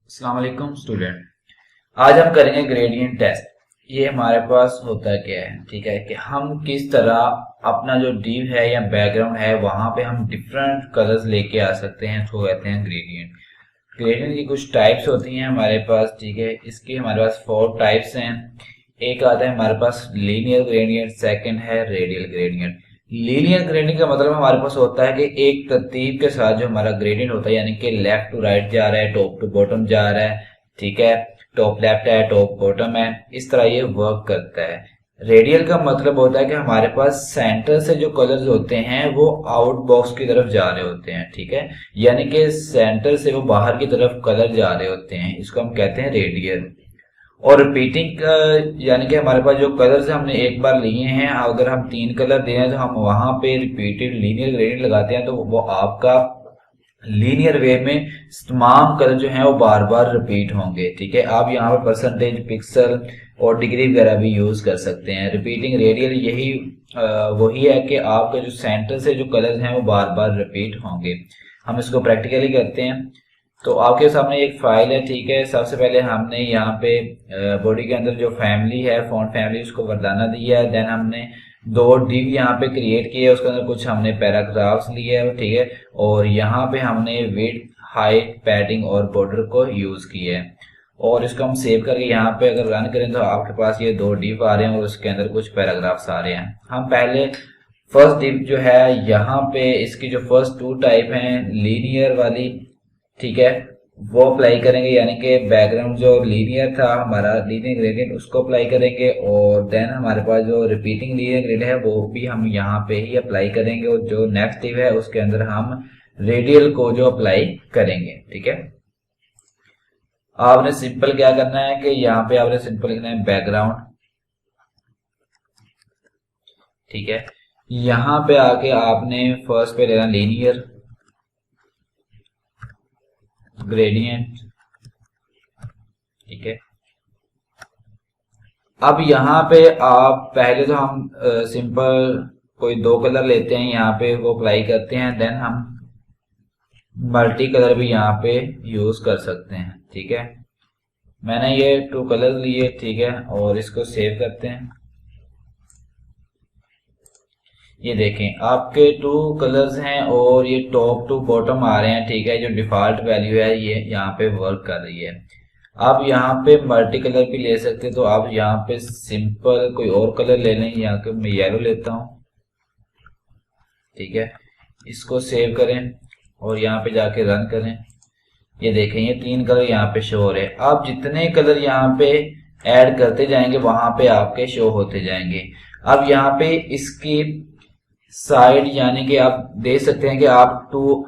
अस्सलाम वालेकुम स्टूडेंट। आज हम करेंगे ग्रेडियंट टेस्ट। ये हमारे पास होता क्या है, ठीक है, कि हम किस तरह अपना जो डीप है या बैकग्राउंड है वहां पे हम डिफरेंट कलर्स लेके आ सकते हैं। इसको कहते हैं ग्रेडियंट। ग्रेडियंट की कुछ टाइप्स होती हैं हमारे पास, ठीक है। इसकी हमारे पास 4 टाइप्स हैं। एक आता है हमारे पास लीनियर ग्रेडियंट, सेकंड है रेडियल ग्रेडियंट। लीनियर ग्रेडियंट का मतलब हमारे पास होता है कि एक तरतीब के साथ जो हमारा ग्रेडियंट होता है, यानी कि लेफ्ट टू राइट जा रहा है, टॉप टू बॉटम जा रहा है, ठीक है, टॉप लेफ्ट है, टॉप बॉटम है, इस तरह ये वर्क करता है। रेडियल का मतलब होता है कि हमारे पास सेंटर से जो कलर्स होते हैं वो आउट बॉक्स की तरफ जा रहे होते हैं, ठीक है, यानी कि सेंटर से वो बाहर की तरफ कलर जा रहे होते हैं। इसको हम कहते हैं रेडियल। और रिपीटिंग यानी कि हमारे पास जो कलर्स हमने एक बार लिए हैं, अगर हम 3 कलर दे रहे हैं तो हम वहां पे रिपीटेड लीनियर ग्रेडियंट लगाते हैं, तो वो आपका लीनियर वे में तमाम कलर जो हैं वो बार बार रिपीट होंगे, ठीक है। आप यहाँ पे परसेंटेज, पिक्सल और डिग्री वगैरह भी यूज कर सकते हैं। रिपीटिंग रेडियल यही वही है कि आपके जो सेंटर से जो कलर्स हैं वो बार बार रिपीट होंगे। हम इसको प्रैक्टिकली करते हैं। तो आपके सामने एक फाइल है, ठीक है। सबसे पहले हमने यहाँ पे बॉडी के अंदर जो फैमिली है, फॉन्ट फैमिली, उसको वर्दाना दिया है। देन हमने 2 डिव यहाँ पे क्रिएट किए, उसके अंदर कुछ हमने पैराग्राफ्स लिए है, ठीक है। और यहाँ पे हमने विड्थ, हाइट, पैडिंग और बॉर्डर को यूज किया है। और इसको हम सेव करके यहाँ पे अगर रन करें तो आपके पास ये 2 डिव आ रहे हैं और उसके अंदर कुछ पैराग्राफ्स आ रहे हैं। हम पहले फर्स्ट डिव जो है यहाँ पे इसकी जो फर्स्ट 2 टाइप हैं लीनियर वाली, ठीक है, वो अप्लाई करेंगे, यानी कि बैकग्राउंड जो लीनियर था हमारा लीनियर ग्रेडियंट उसको अप्लाई करेंगे। और देन हमारे पास जो रिपीटिंग लीनियर ग्रेडियंट है वो भी हम यहाँ पे ही अप्लाई करेंगे। और जो नेक्स्ट टिप है उसके अंदर हम रेडियल को जो अप्लाई करेंगे, ठीक है। आपने सिंपल क्या करना है कि यहाँ पे आपने सिंपल लिखना है बैकग्राउंड, ठीक है। यहाँ पे आके आपने फर्स्ट पे लेना लीनियर ग्रेडियंट, ठीक है। अब यहाँ पे आप पहले तो हम सिंपल कोई 2 कलर लेते हैं, यहाँ पे वो अप्लाई करते हैं। देन हम मल्टी कलर भी यहाँ पे यूज कर सकते हैं, ठीक है। मैंने ये 2 कलर लिए, ठीक है, और इसको सेव करते हैं। ये देखें आपके 2 कलर्स हैं और ये टॉप टू बॉटम आ रहे हैं, ठीक है। जो डिफॉल्ट वैल्यू है ये यहाँ पे वर्क कर रही है। आप यहाँ पे मल्टी कलर भी ले सकते हैं, तो आप यहाँ पे सिंपल कोई और कलर ले लें। यहाँ पे मैं येलो लेता हूँ, ठीक है। इसको सेव करें और यहाँ पे जाके रन करें। ये देखें ये 3 कलर यहाँ पे शो हो रहे हैं। आप जितने कलर यहाँ पे ऐड करते जाएंगे वहां पे आपके शो होते जाएंगे। अब यहाँ पे इसकी साइड यानी कि आप देख सकते हैं कि आप टू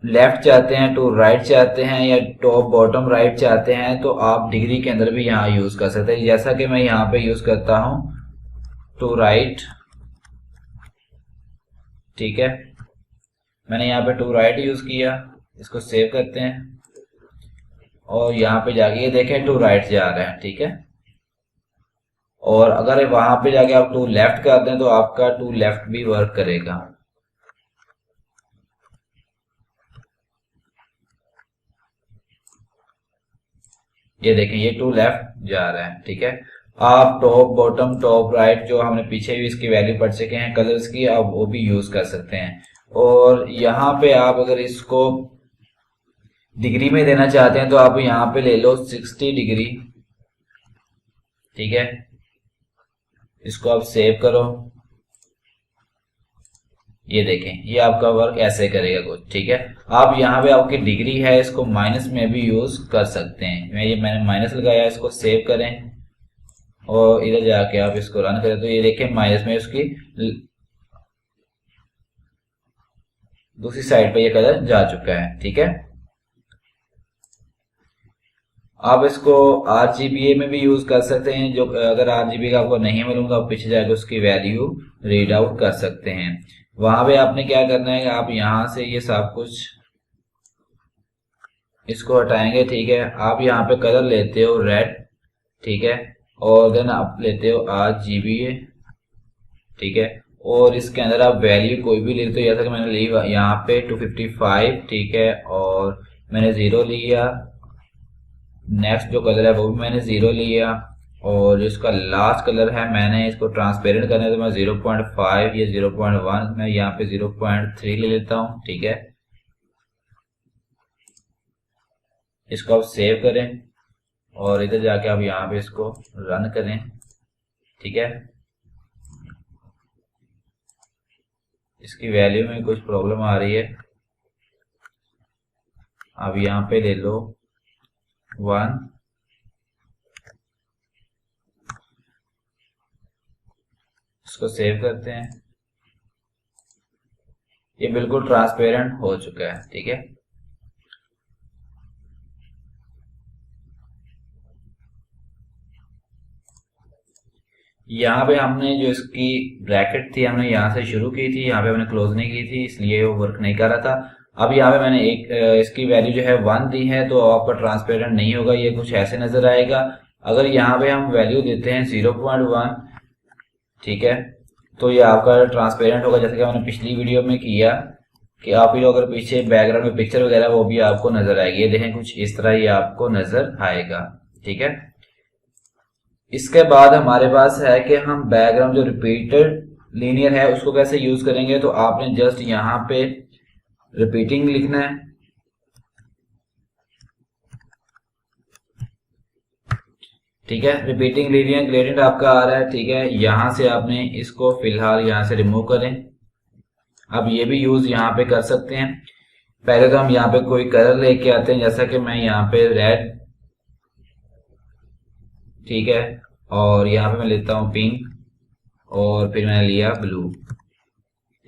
लेफ्ट चाहते हैं, टू राइट चाहते हैं, या टॉप बॉटम राइट चाहते हैं, तो आप डिग्री के अंदर भी यहाँ यूज कर सकते हैं। जैसा कि मैं यहाँ पे यूज करता हूं टू राइट, ठीक है। मैंने यहाँ पे टू राइट यूज किया। इसको सेव करते हैं और यहाँ पे जाके ये देखें टू राइट जा रहा है, ठीक है। और अगर वहां पे जाके आप टू लेफ्ट कर दें तो आपका टू लेफ्ट भी वर्क करेगा। ये देखें ये टू लेफ्ट जा रहा है, ठीक है। आप टॉप बॉटम टॉप राइट जो हमने पीछे भी इसकी वैल्यू पढ़ चुके हैं कलर्स की, आप वो भी यूज कर सकते हैं। और यहाँ पे आप अगर इसको डिग्री में देना चाहते हैं तो आप यहाँ पे ले लो 60 डिग्री, ठीक है। इसको आप सेव करो। ये देखें ये आपका वर्क ऐसे करेगा कुछ, ठीक है। आप यहाँ पे आपकी डिग्री है इसको माइनस में भी यूज कर सकते हैं। मैंने माइनस लगाया, इसको सेव करें और इधर जाके आप इसको रन करें तो ये देखें माइनस में उसकी दूसरी साइड पे ये कलर जा चुका है, ठीक है। आप इसको RGBA में भी यूज कर सकते हैं। जो अगर RGB का आपको नहीं मालूम तो आप पीछे जाकर उसकी वैल्यू रीड आउट कर सकते हैं। वहां पे आपने क्या करना है, आप यहां से ये सब कुछ इसको हटाएंगे, ठीक है। आप यहाँ पे कलर लेते हो रेड, ठीक है, और देन आप लेते हो RGBA, ठीक है। और इसके अंदर आप वैल्यू कोई भी लेते हो, जैसा कि मैंने ली यहाँ पे 255, ठीक है, और मैंने 0 लिया, नेक्स्ट जो कलर है वो भी मैंने 0 लिया, और इसका लास्ट कलर है मैंने इसको ट्रांसपेरेंट करना है तो मैं 0.5 या 0.1 मैं यहाँ पे 0.3 ले लेता हूँ। ठीक है, इसको आप सेव करें और इधर जाके आप यहाँ पे इसको रन करें। ठीक है, इसकी वैल्यू में कुछ प्रॉब्लम आ रही है, अब यहाँ पे ले लो 1, इसको सेव करते हैं। ये बिल्कुल ट्रांसपेरेंट हो चुका है। ठीक है, यहाँ पे हमने जो इसकी ब्रैकेट थी हमने यहाँ से शुरू की थी, यहाँ पे हमने क्लोज नहीं की थी, इसलिए वो वर्क नहीं कर रहा था। अब यहाँ पे मैंने एक इसकी वैल्यू जो है 1 दी है, तो आपका ट्रांसपेरेंट नहीं होगा, ये कुछ ऐसे नजर आएगा। अगर यहाँ पे हम वैल्यू देते हैं 0.1, ठीक है, तो ये आपका ट्रांसपेरेंट होगा, जैसे कि मैंने पिछली वीडियो में किया कि आप ही लोग अगर पीछे बैकग्राउंड में पिक्चर वगैरह वो भी आपको नजर आएगी। ये देखें कुछ इस तरह ये आपको नजर आएगा। ठीक है, इसके बाद हमारे पास है कि हम बैकग्राउंड जो रिपीटेड लीनियर है उसको कैसे यूज करेंगे। तो आपने जस्ट यहाँ पे रिपीटिंग लिखना है। ठीक है, रिपीटिंग लीनियर ग्रेडियंट आपका आ रहा है। ठीक है, यहां से आपने इसको फिलहाल यहां से रिमूव करें। अब ये भी यूज यहाँ पे कर सकते हैं। पहले तो हम यहाँ पे कोई कलर लेके आते हैं, जैसा कि मैं यहाँ पे रेड, ठीक है, और यहाँ पे मैं लेता हूँ पिंक, और फिर मैंने लिया ब्लू।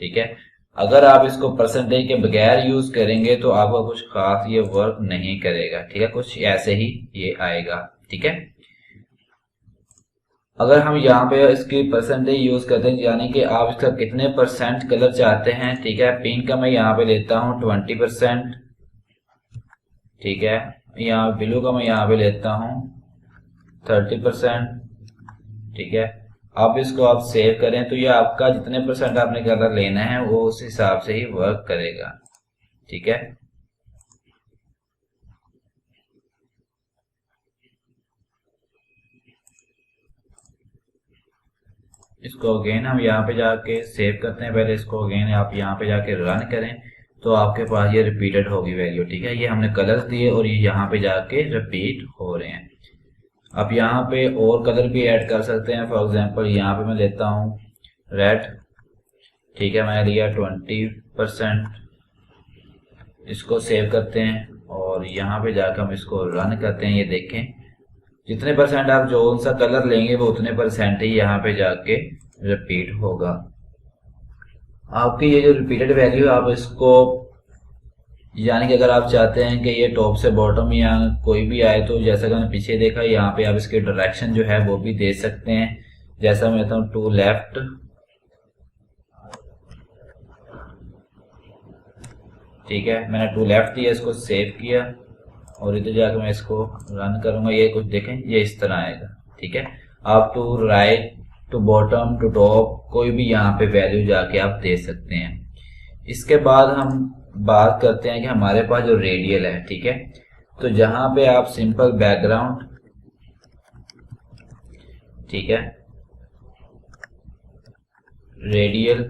ठीक है, अगर आप इसको परसेंटेज के बगैर यूज करेंगे तो आपका कुछ खास ये वर्क नहीं करेगा। ठीक है, कुछ ऐसे ही ये आएगा। ठीक है, अगर हम यहाँ पे इसकी परसेंटेज यूज करते हैं, यानी कि आप इसका कितने परसेंट कलर चाहते हैं। ठीक है, पिंक का मैं यहाँ पे लेता हूँ 20%। ठीक है, यहाँ ब्लू का मैं यहाँ पे लेता हूँ 30%। ठीक है, अब इसको आप सेव करें तो ये आपका जितने परसेंट आपने कलर लेना है वो उस हिसाब से ही वर्क करेगा। ठीक है, इसको अगेन हम यहाँ पे जाके सेव करते हैं। पहले इसको अगेन आप यहाँ पे जाके रन करें तो आपके पास ये रिपीटेड होगी वैल्यू। ठीक है, ये हमने कलर्स दिए और ये यहाँ पे जाके रिपीट हो रहे हैं। अब यहाँ पे और कलर भी ऐड कर सकते हैं। फॉर एग्जांपल यहाँ पे मैं लेता हूँ रेड। ठीक है, मैंने लिया 20%। इसको सेव करते हैं और यहाँ पे जाकर हम इसको रन करते हैं। ये देखें जितने परसेंट आप जो सा कलर लेंगे वो उतने परसेंट ही यहाँ पे जाके रिपीट होगा। आपकी ये जो रिपीटेड वैल्यू आप इसको, यानी कि अगर आप चाहते हैं कि ये टॉप से बॉटम या कोई भी आए तो जैसा कि मैंने पीछे देखा यहाँ पे आप इसके डायरेक्शन जो है वो भी दे सकते हैं। जैसा मैं कहता हूँ टू लेफ्ट। ठीक है, मैंने टू लेफ्ट दिया, इसको सेव किया और इधर जाकर मैं इसको रन करूंगा। ये कुछ देखें ये इस तरह आएगा। ठीक है, आप to right, to bottom, to top कोई भी यहाँ पे वैल्यू जाके आप दे सकते हैं। इसके बाद हम बात करते हैं कि हमारे पास जो रेडियल है। ठीक है, तो जहां पे आप सिंपल बैकग्राउंड, ठीक है, रेडियल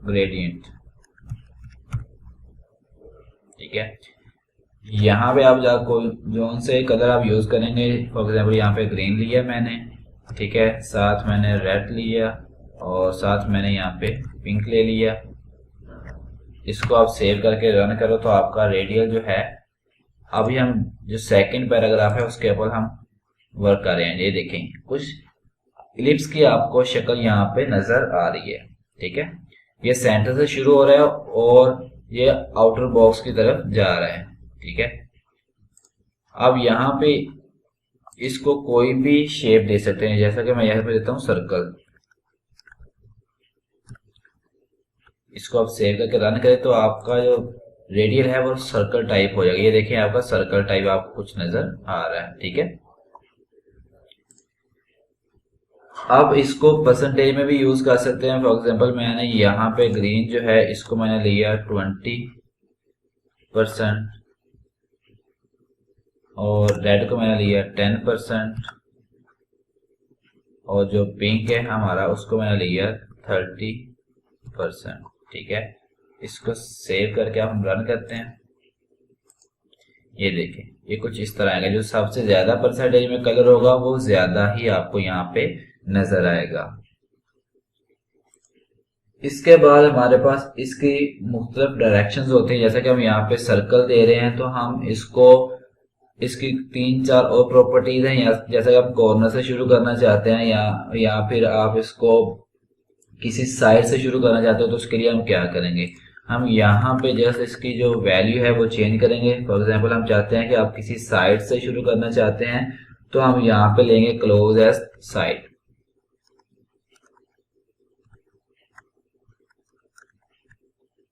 ग्रेडियंट, ठीक है, यहाँ पे आप कोई जो से कलर आप यूज करेंगे। फॉर एग्जाम्पल यहाँ पे ग्रीन लिया मैंने, ठीक है, साथ मैंने रेड लिया और साथ मैंने यहाँ पे पिंक ले लिया। इसको आप सेव करके रन करो तो आपका रेडियल जो है, अभी हम जो सेकंड पैराग्राफ है उसके ऊपर हम वर्क कर रहे हैं। ये देखें कुछ इलिप्स की आपको शक्ल यहाँ पे नजर आ रही है। ठीक है, ये सेंटर से शुरू हो रहा है और ये आउटर बॉक्स की तरफ जा रहा है। ठीक है, अब यहाँ पे इसको कोई भी शेप दे सकते हैं, जैसा कि मैं यहाँ पे देता हूँ सर्कल। इसको आप सेव करके रन करें तो आपका जो रेडियल है वो सर्कल टाइप हो जाएगा। ये देखिए आपका सर्कल टाइप आपको कुछ नजर आ रहा है। ठीक है, अब इसको परसेंटेज में भी यूज कर सकते हैं। फॉर एग्जांपल मैंने यहाँ पे ग्रीन जो है इसको मैंने लिया 20%। और रेड को मैंने लिया 10% और जो पिंक है हमारा उसको मैंने लिया 30%। ठीक है, इसको सेव करके आप हम रन करते हैं। ये देखें, ये कुछ इस तरह आएगा। जो सबसे ज्यादा परसेंटेज में कलर होगा वो ज्यादा ही आपको यहाँ पे नजर आएगा। इसके बाद हमारे पास इसकी मुख्तलिफ डायरेक्शंस होती हैं। जैसा कि हम यहाँ पे सर्कल दे रहे हैं तो हम इसको, इसकी 3-4 और प्रॉपर्टीज हैं। जैसा कि आप कॉर्नर से शुरू करना चाहते हैं या फिर आप इसको किसी साइड से शुरू करना चाहते हो तो उसके लिए हम क्या करेंगे, हम यहाँ पे जस्ट इसकी जो वैल्यू है वो चेंज करेंगे। फॉर एग्जांपल हम चाहते हैं कि आप किसी साइड से शुरू करना चाहते हैं तो हम यहाँ पे लेंगे क्लोज एज साइड।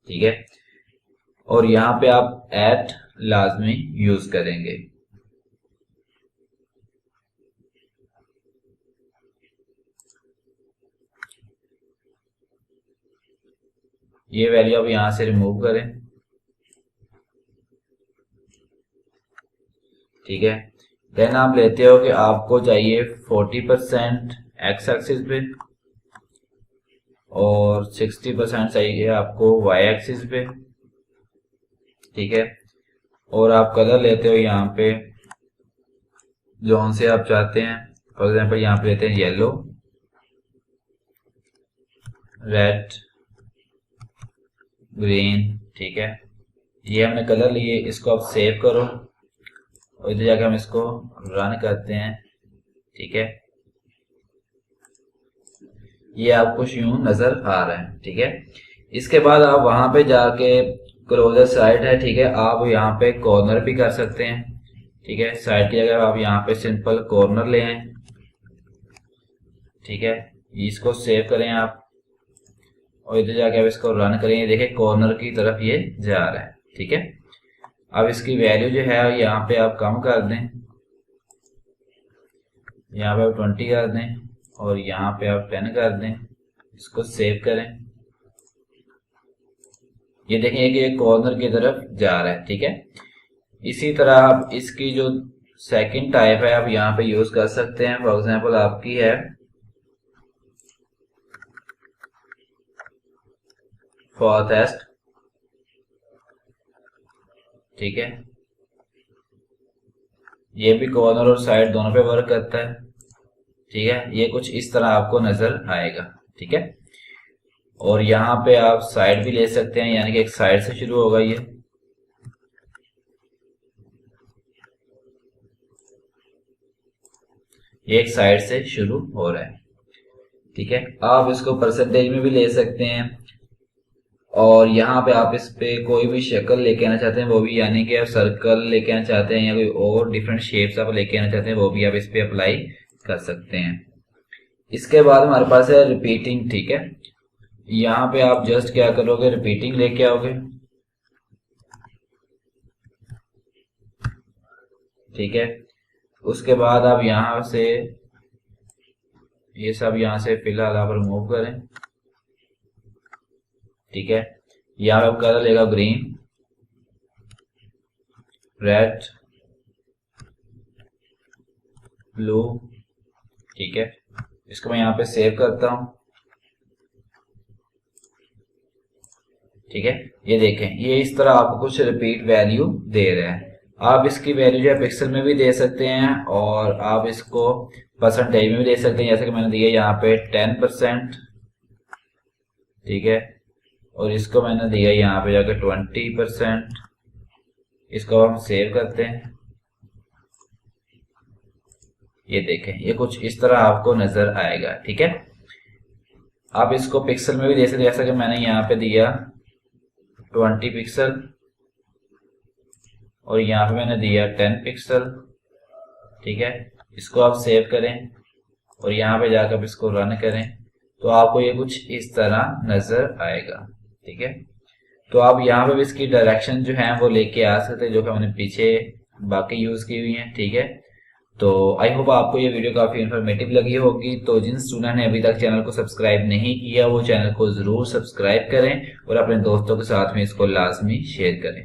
ठीक है, और यहाँ पे आप एट लाजमी यूज करेंगे। ये वैल्यू आप यहां से रिमूव करें। ठीक है, देन आप लेते हो कि आपको चाहिए 40% एक्स एक्सिस पे और 60% चाहिए आपको वाई एक्सिस पे। ठीक है, और आप कलर लेते हो यहाँ पे जोन से आप चाहते हैं। फॉर एग्जांपल यहाँ पे लेते हैं येलो, रेड, ग्रीन। ठीक है, ये हमने कलर लिए, इसको आप सेव करो और इधर जाकर हम इसको रन करते हैं। ठीक है, ये आपको यूं नजर आ रहा है। ठीक है, इसके बाद आप वहां पे जाके क्लोजर साइड है। ठीक है, आप यहाँ पे कॉर्नर भी कर सकते हैं। ठीक है, साइड की जगह आप यहाँ पे सिंपल कॉर्नर ले आए। ठीक है, इसको सेव करें आप और इधर जाके आप इसको रन करें। ये देखिए कॉर्नर की तरफ ये जा रहा है। ठीक है, अब इसकी वैल्यू जो है यहाँ पे आप कम कर दें, यहाँ पे आप 20 कर दें और यहाँ पे आप 10 कर दें। इसको सेव करें। ये देखेंगे कि ये कॉर्नर की तरफ जा रहा है। ठीक है, इसी तरह आप इसकी जो सेकंड टाइप है आप यहाँ पे यूज कर सकते हैं। फॉर एग्जांपल आपकी है फॉरकास्ट। ठीक है, ये भी कॉर्नर और साइड दोनों पे वर्क करता है। ठीक है, ये कुछ इस तरह आपको नजर आएगा। ठीक है, और यहाँ पे आप साइड भी ले सकते हैं, यानी कि एक साइड से शुरू होगा ये एक साइड से शुरू हो रहा है। ठीक है, आप इसको परसेंटेज में भी ले सकते हैं और यहाँ पे आप इस पे कोई भी शक्ल लेके आना चाहते हैं वो भी, यानी कि आप सर्कल लेके आना चाहते हैं या कोई और डिफरेंट शेप्स आप लेके आना चाहते हैं वो भी आप इस पे अप्लाई कर सकते हैं। इसके बाद हमारे पास है रिपीटिंग। ठीक है, यहाँ पे आप जस्ट क्या करोगे, रिपीटिंग लेके आओगे। ठीक है, उसके बाद आप यहाँ से ये सब यहाँ से फिलहाल आप रिमूव करें। ठीक है, यहाँ पे कलर लेगा ग्रीन, रेड, ब्लू। ठीक है, इसको मैं यहाँ पे सेव करता हूं। ठीक है, ये देखें, ये इस तरह आपको कुछ रिपीट वैल्यू दे रहा है। आप इसकी वैल्यू जो है पिक्सल में भी दे सकते हैं और आप इसको परसेंटेज में भी दे सकते हैं। जैसे कि मैंने दिया यहाँ पे 10%। ठीक है, और इसको मैंने दिया यहाँ पे जाकर 20%। इसको हम सेव करते हैं। ये देखें, ये कुछ इस तरह आपको नजर आएगा। ठीक है, आप इसको पिक्सल में भी दे सकते हैं, जैसा कि मैंने यहाँ पे दिया 20 पिक्सल और यहाँ पे मैंने दिया 10 पिक्सल। ठीक है, इसको आप सेव करें और यहाँ पे जाकर आप इसको रन करें तो आपको ये कुछ इस तरह नजर आएगा। ठीक है, तो आप यहाँ पे भी इसकी डायरेक्शन जो है वो लेके आ सकते हैं जो कि हमने पीछे बाकी यूज की हुई है। ठीक है, तो आई होप आपको ये वीडियो काफी इन्फॉर्मेटिव लगी होगी। तो जिन स्टूडेंट ने अभी तक चैनल को सब्सक्राइब नहीं किया वो चैनल को जरूर सब्सक्राइब करें और अपने दोस्तों के साथ में इसको लाजमी शेयर करें।